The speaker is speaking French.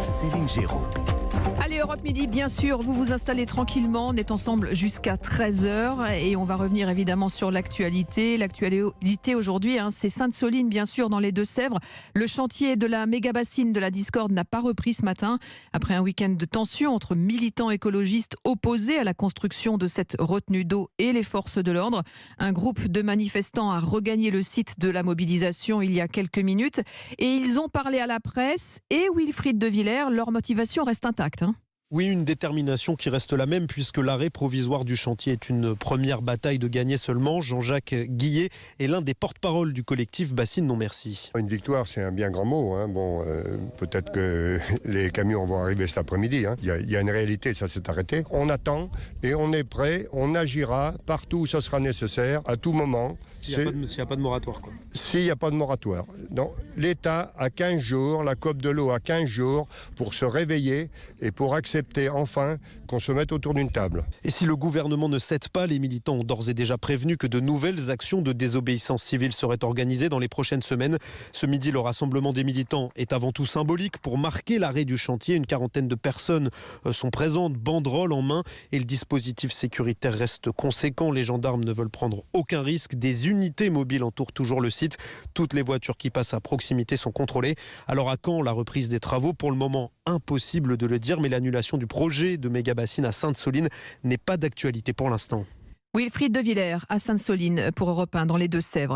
Céline Géraud. Allez, Europe Midi, bien sûr, vous vous installez tranquillement. On est ensemble jusqu'à 13h et on va revenir évidemment sur l'actualité. L'actualité aujourd'hui, c'est Sainte-Soline, bien sûr, dans les Deux-Sèvres. Le chantier de la méga-bassine de la Discorde n'a pas repris ce matin. Après un week-end de tension entre militants écologistes opposés à la construction de cette retenue d'eau et les forces de l'ordre. Un groupe de manifestants a regagné le site de la mobilisation il y a quelques minutes et ils ont parlé à la presse et Wilfried de Villers, leur motivation reste intacte. Oui, une détermination qui reste la même puisque l'arrêt provisoire du chantier est une première bataille de gagner seulement. Jean-Jacques Guillet est l'un des porte-parole du collectif Bassine Non Merci. Une victoire, c'est un bien grand mot. Peut-être que les camions vont arriver cet après-midi. Il y a une réalité, ça s'est arrêté. On attend et on est prêt, on agira partout où ça sera nécessaire, à tout moment. S'il n'y a pas de moratoire, quoi. S'il n'y a pas de moratoire. Donc, l'État a 15 jours, la COP de l'eau a 15 jours pour se réveiller et pour accepter enfin qu'on se mette autour d'une table. Et si le gouvernement ne cède pas, les militants ont d'ores et déjà prévenu que de nouvelles actions de désobéissance civile seraient organisées dans les prochaines semaines. Ce midi, le rassemblement des militants est avant tout symbolique pour marquer l'arrêt du chantier. Une quarantaine de personnes sont présentes, banderoles en main, et le dispositif sécuritaire reste conséquent. Les gendarmes ne veulent prendre aucun risque. Des unités mobiles entourent toujours le site. Toutes les voitures qui passent à proximité sont contrôlées. Alors à quand la reprise des travaux? Pour le moment, impossible de le dire, mais l'annulation du projet de méga-bassine à Sainte-Soline n'est pas d'actualité pour l'instant. Wilfried de Villers à Sainte-Soline pour Europe 1 dans les Deux-Sèvres.